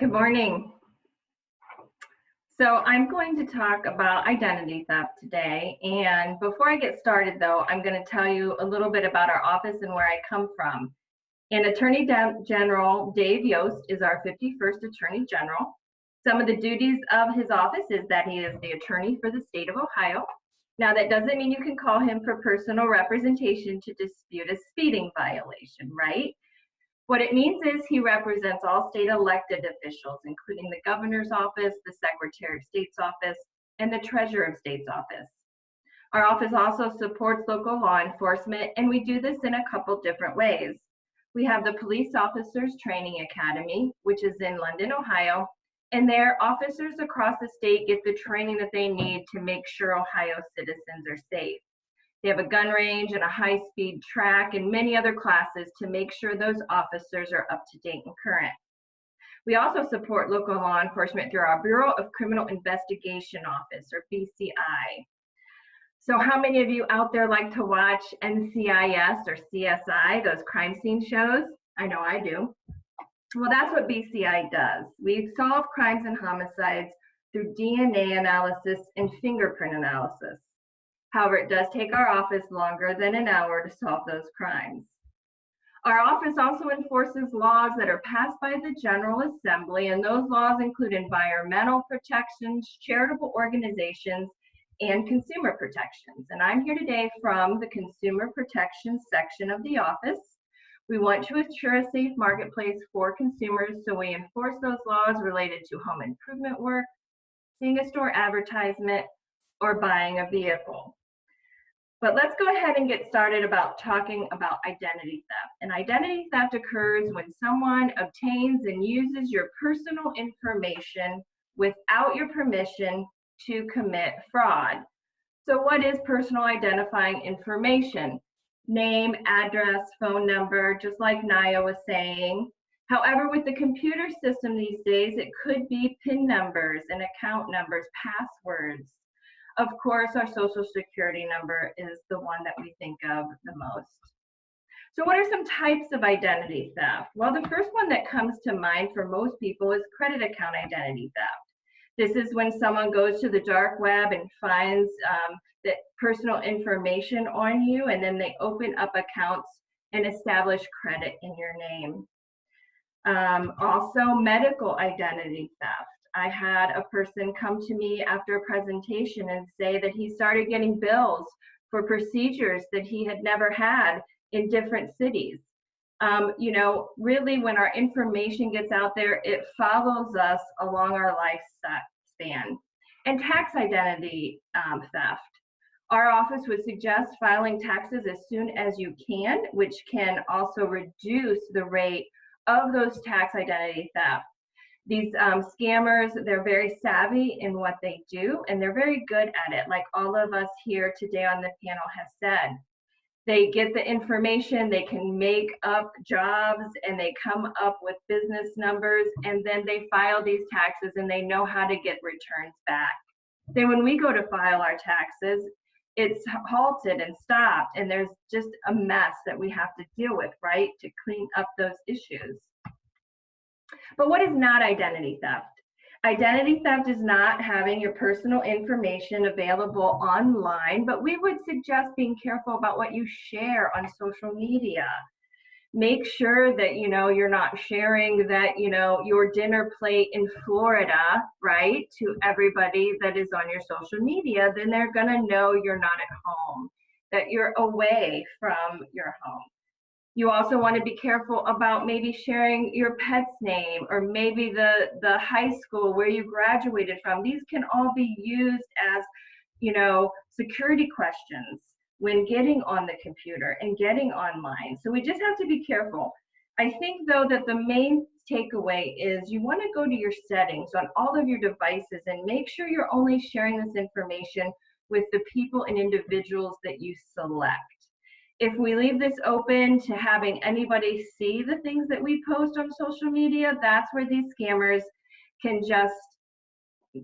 Good morning. So I'm going to talk about identity theft today. And before I get started, though, I'm going to tell you a little bit about our office and where I come from. And Attorney General Dave Yost is our 51st Attorney General. Some of the duties of his office is that he is the attorney for the state of Ohio. Now, that doesn't mean you can call him for personal representation to dispute a speeding violation, right? What it means is he represents all state elected officials, including the governor's office, the secretary of state's office, and the treasurer of state's office. Our office also supports local law enforcement, and we do this in a couple different ways. We have the Police Officers Training Academy, which is in London, Ohio, and there officers across the state get the training that they need to make sure Ohio citizens are safe. They have a gun range and a high-speed track and many other classes to make sure those officers are up to date and current. We also support local law enforcement through our Bureau of Criminal Investigation Office, or BCI. So how many of you out there like to watch NCIS or CSI, those crime scene shows? I know I do. Well, that's what BCI does. We solve crimes and homicides through DNA analysis and fingerprint analysis. However, it does take our office longer than an hour to solve those crimes. Our office also enforces laws that are passed by the General Assembly, and those laws include environmental protections, charitable organizations, and consumer protections. And I'm here today from the Consumer Protection section of the office. We want to ensure a safe marketplace for consumers, so we enforce those laws related to home improvement work, seeing a store advertisement, or buying a vehicle. But let's go ahead and get started about talking about identity theft. And identity theft occurs when someone obtains and uses your personal information without your permission to commit fraud. So what is personal identifying information? Name, address, phone number, just like Naya was saying. However, with the computer system these days, it could be PIN numbers and account numbers, passwords. Of course, our social security number is the one that we think of the most. So what are some types of identity theft? Well, the first one that comes to mind for most people is credit account identity theft. This is when someone goes to the dark web and finds that personal information on you, and then they open up accounts and establish credit in your name. Also, medical identity theft. I had a person come to me after a presentation and say that he started getting bills for procedures that he had never had in different cities. Really, when our information gets out there, it follows us along our lifespan. And tax identity theft. Our office would suggest filing taxes as soon as you can, which can also reduce the rate of those tax identity theft. These scammers, they're very savvy in what they do, and they're very good at it, like all of us here today on the panel have said. They get the information, they can make up jobs, and they come up with business numbers, and then they file these taxes, and they know how to get returns back. Then when we go to file our taxes, it's halted and stopped, and there's just a mess that we have to deal with, right, to clean up those issues. But what is not identity theft? Identity theft is not having your personal information available online, but we would suggest being careful about what you share on social media. Make sure that you're not sharing that your dinner plate in Florida, right, to everybody that is on your social media. Then they're going to know you're not at home, that you're away from your home. You also want to be careful about maybe sharing your pet's name, or maybe the high school where you graduated from. These can all be used as, security questions when getting on the computer and getting online. So we just have to be careful. I think, though, that the main takeaway is you want to go to your settings on all of your devices and make sure you're only sharing this information with the people and individuals that you select. If we leave this open to having anybody see the things that we post on social media, that's where these scammers can just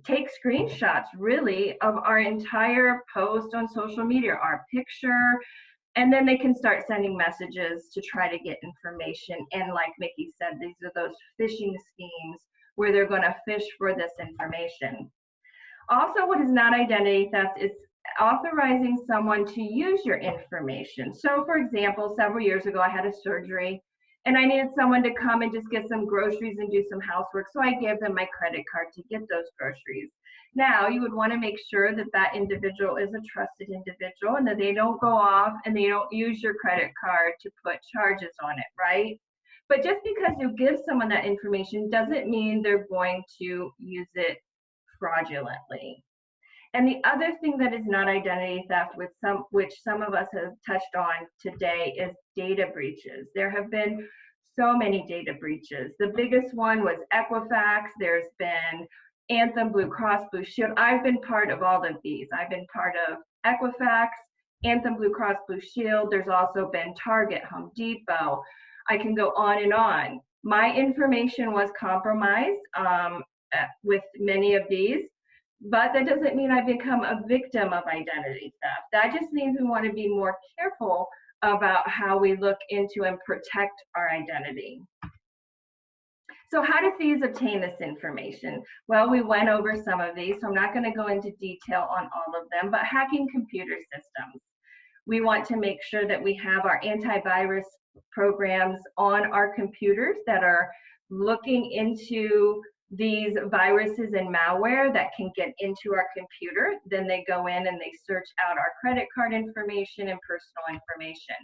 take screenshots, really, of our entire post on social media, our picture, and then they can start sending messages to try to get information. And like Mickey said, these are those phishing schemes where they're going to fish for this information. Also, what is not identity theft is authorizing someone to use your information. So for example, several years ago, I had a surgery and I needed someone to come and just get some groceries and do some housework. So I gave them my credit card to get those groceries. Now, you would want to make sure that that individual is a trusted individual and that they don't go off and they don't use your credit card to put charges on it, right? But just because you give someone that information doesn't mean they're going to use it fraudulently. And the other thing that is not identity theft, which some of us have touched on today, is data breaches. There have been so many data breaches. The biggest one was Equifax. There's been Anthem, Blue Cross Blue Shield. I've been part of all of these. I've been part of Equifax, Anthem, Blue Cross Blue Shield. There's also been Target, Home Depot. I can go on and on. My information was compromised with many of these. But that doesn't mean I become a victim of identity theft. That just means we want to be more careful about how we look into and protect our identity. So how do thieves obtain this information? Well, we went over some of these, so I'm not going to go into detail on all of them, but hacking computer systems. We want to make sure that we have our antivirus programs on our computers that are looking into these viruses and malware that can get into our computer. Then they go in and they search out our credit card information and personal information.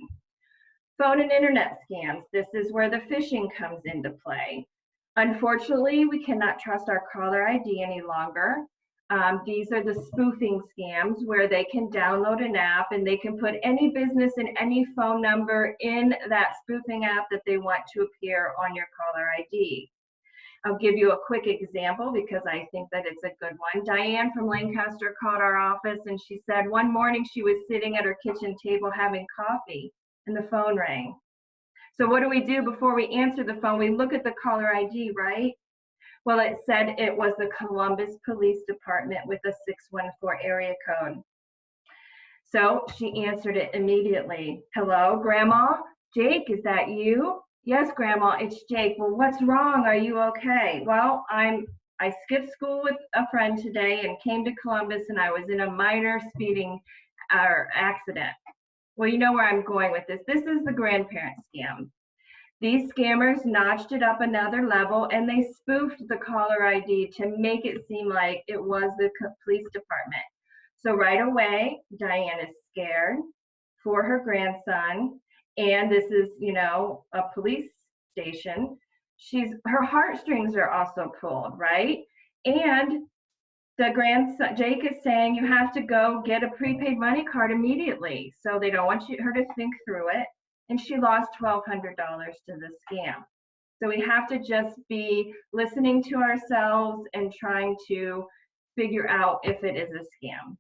Phone and internet scams. This is where the phishing comes into play. Unfortunately, we cannot trust our caller ID any longer. These are the spoofing scams where they can download an app and they can put any business and any phone number in that spoofing app that they want to appear on your caller ID. I'll give you a quick example because I think that it's a good one. Diane from Lancaster called our office and she said one morning she was sitting at her kitchen table having coffee and the phone rang. So what do we do before we answer the phone? We look at the caller ID, right? Well, it said it was the Columbus Police Department with a 614 area code. So she answered it immediately. Hello, Grandma? Jake, is that you? Yes, Grandma, it's Jake. Well, what's wrong? Are you okay? Well, I skipped school with a friend today and came to Columbus and I was in a minor speeding accident. Well, you know where I'm going with this. This is the grandparent scam. These scammers notched it up another level and they spoofed the caller ID to make it seem like it was the police department. So right away, Diane is scared for her grandson. And this is, you know, a police station. Her heartstrings are also pulled, right? And the grandson, Jake, is saying you have to go get a prepaid money card immediately. So they don't want her to think through it. And she lost $1,200 to the scam. So we have to just be listening to ourselves and trying to figure out if it is a scam.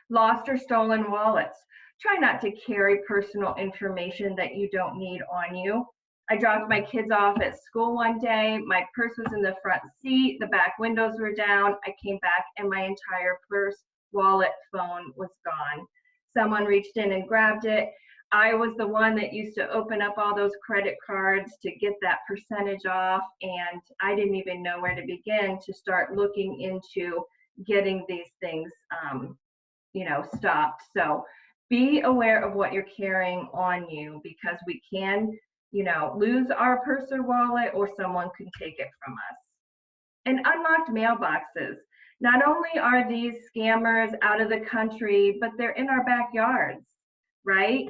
Lost or stolen wallets. Try not to carry personal information that you don't need on you. I dropped my kids off at school one day. My purse was in the front seat. The back windows were down. I came back and my entire purse, wallet, phone was gone. Someone reached in and grabbed it. I was the one that used to open up all those credit cards to get that percentage off, and I didn't even know where to begin to start looking into getting these things stopped. So be aware of what you're carrying on you because we can, lose our purse or wallet or someone can take it from us. And unlocked mailboxes. Not only are these scammers out of the country, but they're in our backyards, right?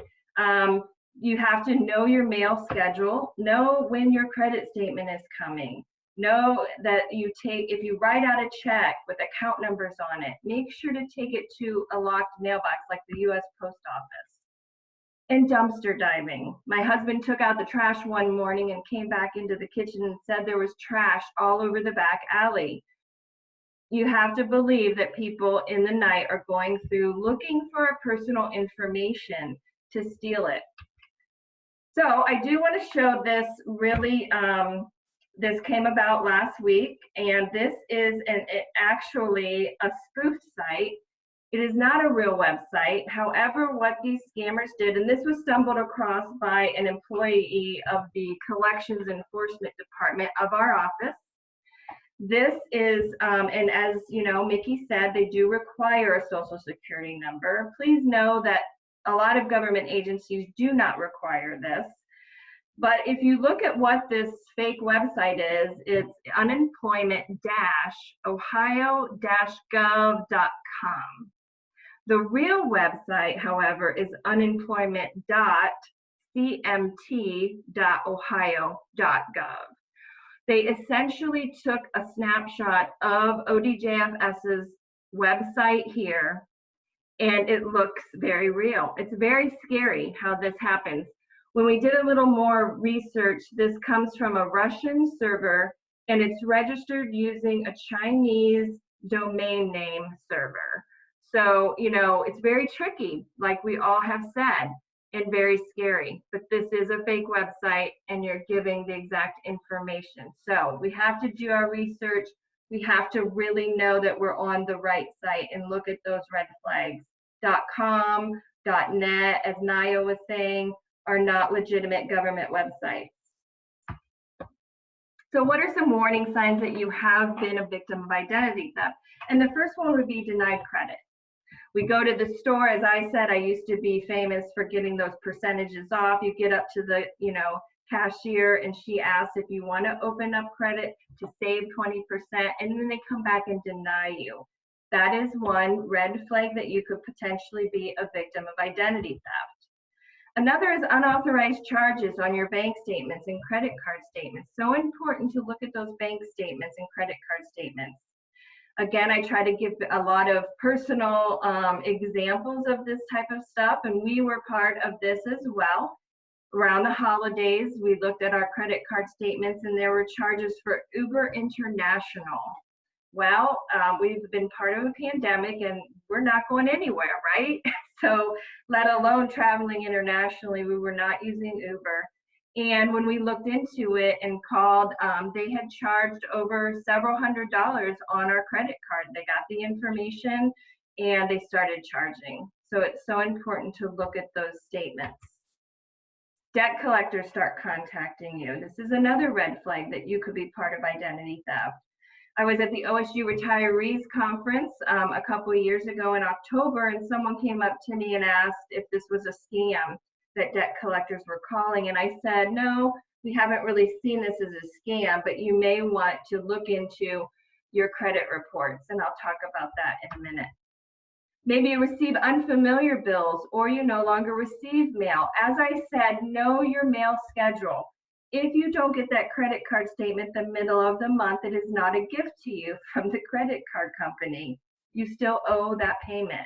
You have to know your mail schedule, know when your credit statement is coming, know that if you write out a check with account numbers on it, make sure to take it to a locked mailbox like the U.S. Post Office. And dumpster diving. My husband took out the trash one morning and came back into the kitchen and said there was trash all over the back alley. You have to believe that people in the night are going through looking for our personal information to steal it. So I do want to show this really, this came about last week, and this is actually a spoofed site. It is not a real website. However, what these scammers did, and this was stumbled across by an employee of the Collections Enforcement Department of our office. This is, and as you know, Mickey said, they do require a social security number. Please know that a lot of government agencies do not require this. But if you look at what this fake website is, it's unemployment-ohio-gov.com. The real website, however, is unemployment.cmt.ohio.gov. They essentially took a snapshot of ODJFS's website here, and it looks very real. It's very scary how this happens. When we did a little more research, this comes from a Russian server, and it's registered using a Chinese domain name server. So, you know, it's very tricky, like we all have said, and very scary. But this is a fake website, and you're giving the exact information. So we have to do our research. We have to really know that we're on the right site and look at those red flags. .com, .net, as Naya was saying, are not legitimate government websites. So what are some warning signs that you have been a victim of identity theft? And the first one would be denied credit. We go to the store, as I said, I used to be famous for getting those percentages off. You get up to the, you know, cashier, and she asks if you want to open up credit to save 20%, and then they come back and deny you. That is one red flag that you could potentially be a victim of identity theft. Another is unauthorized charges on your bank statements and credit card statements. So important to look at those bank statements and credit card statements. Again, I try to give a lot of personal examples of this type of stuff, and we were part of this as well. Around the holidays, we looked at our credit card statements, and there were charges for Uber International. Well, we've been part of a pandemic, and we're not going anywhere, right? So let alone traveling internationally, we were not using Uber. And when we looked into it and called, they had charged over several $100s on our credit card. They got the information and they started charging. So it's so important to look at those statements. Debt collectors start contacting you. This is another red flag that you could be part of identity theft. I was at the OSU Retirees Conference a couple of years ago in October, and someone came up to me and asked if this was a scam that debt collectors were calling. And I said, no, we haven't really seen this as a scam, but you may want to look into your credit reports, and I'll talk about that in a minute. Maybe you receive unfamiliar bills, or you no longer receive mail. As I said, know your mail schedule. If you don't get that credit card statement the middle of the month, it is not a gift to you from the credit card company. You still owe that payment.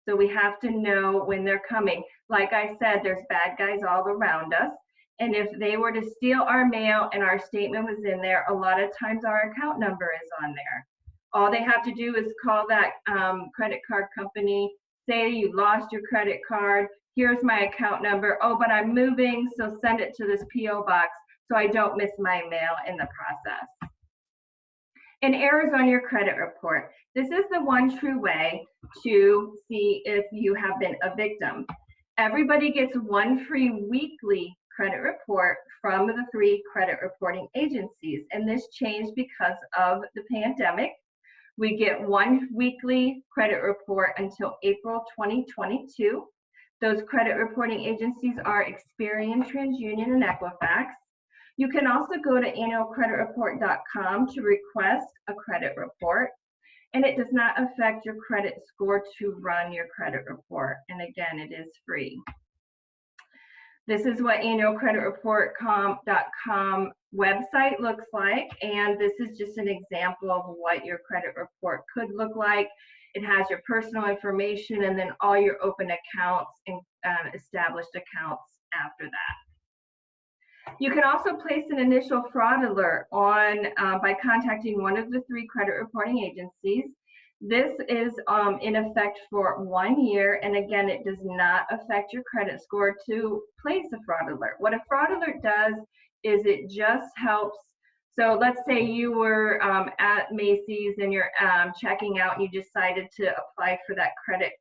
So we have to know when they're coming. Like I said, there's bad guys all around us. And if they were to steal our mail and our statement was in there, a lot of times our account number is on there. All they have to do is call that credit card company, say you lost your credit card, here's my account number. Oh, but I'm moving, so send it to this PO box so I don't miss my mail in the process. And errors on your credit report. This is the one true way to see if you have been a victim. Everybody gets one free weekly credit report from the 3 credit reporting agencies, and this changed because of the pandemic. We get one weekly credit report until April 2022. Those credit reporting agencies are Experian, TransUnion, and Equifax. You can also go to annualcreditreport.com to request a credit report, and it does not affect your credit score to run your credit report. And again, it is free. This is what annualcreditreport.com website looks like, and this is just an example of what your credit report could look like. It has your personal information and then all your open accounts and established accounts after that. You can also place an initial fraud alert on by contacting one of the 3 credit reporting agencies. This is in effect for 1 year, and again, it does not affect your credit score to place a fraud alert. What a fraud alert does is it just helps. So let's say you were at Macy's and you're checking out and you decided to apply for that credit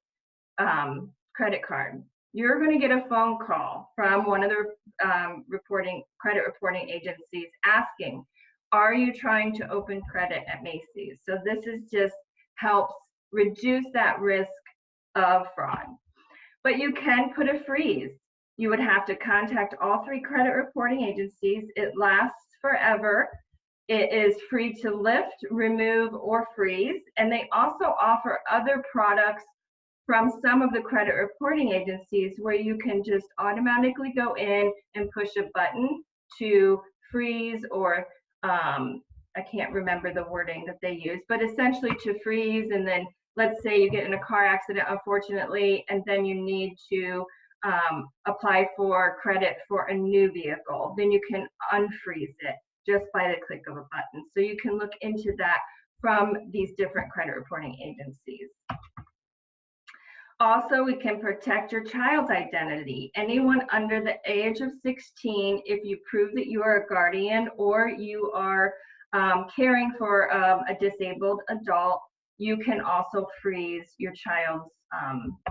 card. You're going to get a phone call from one of the credit reporting agencies asking, Are you trying to open credit at Macy's? So this is just helps reduce that risk of fraud. But you can put a freeze. You would have to contact all 3 credit reporting agencies. It lasts forever. It is free to lift, remove, or freeze. And they also offer other products from some of the credit reporting agencies where you can just automatically go in and push a button to freeze or I can't remember the wording that they use, but essentially to freeze. And then let's say you get in a car accident, unfortunately, and then you need to apply for credit for a new vehicle, then you can unfreeze it just by the click of a button. So you can look into that from these different credit reporting agencies. Also, we can protect your child's identity. Anyone under the age of 16, if you prove that you are a guardian or you are caring for a disabled adult, you can also freeze your child's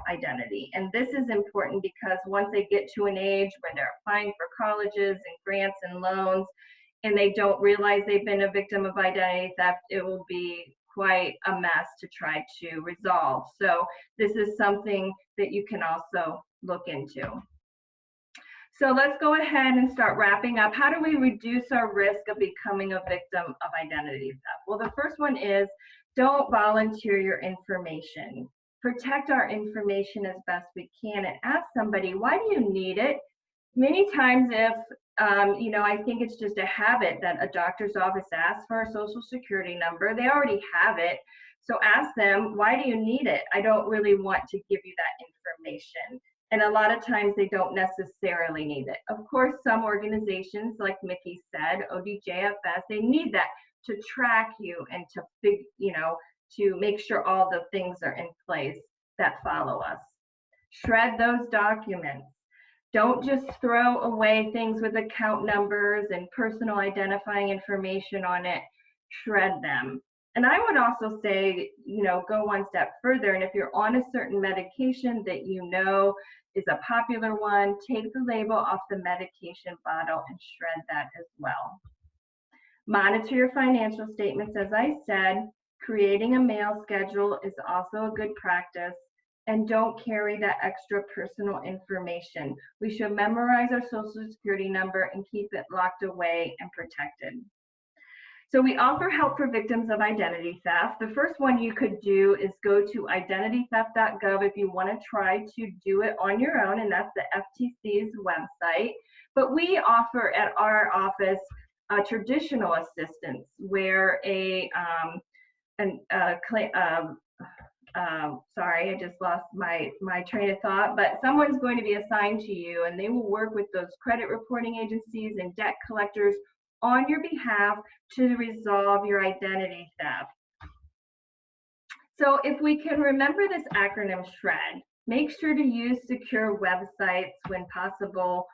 identity. And this is important because once they get to an age where they're applying for colleges and grants and loans, and they don't realize they've been a victim of identity theft, it will be quite a mess to try to resolve. So this is something that you can also look into. So let's go ahead and start wrapping up. How do we reduce our risk of becoming a victim of identity theft? Well, the first one is don't volunteer your information. Protect our information as best we can and ask somebody, why do you need it? Many times if, you know, I think it's just a habit that a doctor's office asks for a social security number, they already have it. So ask them, why do you need it? I don't really want to give you that information. And a lot of times they don't necessarily need it. Of course, some organizations, like Mickey said, ODJFS, they need that to track you and to make sure all the things are in place that follow us. Shred those documents. Don't just throw away things with account numbers and personal identifying information on it. Shred them. And I would also say, you know, go one step further. And if you're on a certain medication that you know is a popular one, take the label off the medication bottle and shred that as well. Monitor your financial statements. As I said, creating a mail schedule is also a good practice. And don't carry that extra personal information. We should memorize our social security number and keep it locked away and protected. So we offer help for victims of identity theft. The first one you could do is go to identitytheft.gov if you want to try to do it on your own, and that's the FTC's website. But we offer at our office traditional assistance where sorry, I just lost my train of thought, but someone's going to be assigned to you and they will work with those credit reporting agencies and debt collectors on your behalf to resolve your identity theft. So if we can remember this acronym SHRED, make sure to use secure websites when possible,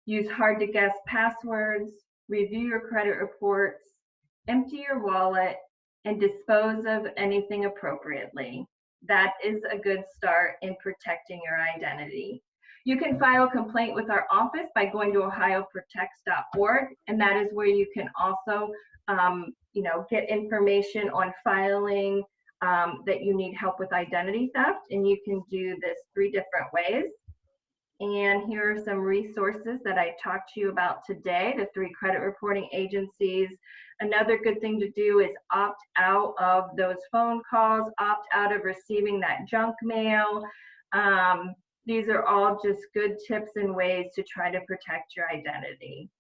use hard to guess passwords, review your credit reports, empty your wallet, and dispose of anything appropriately. That is a good start in protecting your identity. You can file a complaint with our office by going to ohioprotects.org, and that is where you can also get information on filing that you need help with identity theft, and you can do this 3 different ways. And here are some resources that I talked to you about today, the 3 credit reporting agencies. Another good thing to do is opt out of those phone calls, opt out of receiving that junk mail. These are all just good tips and ways to try to protect your identity.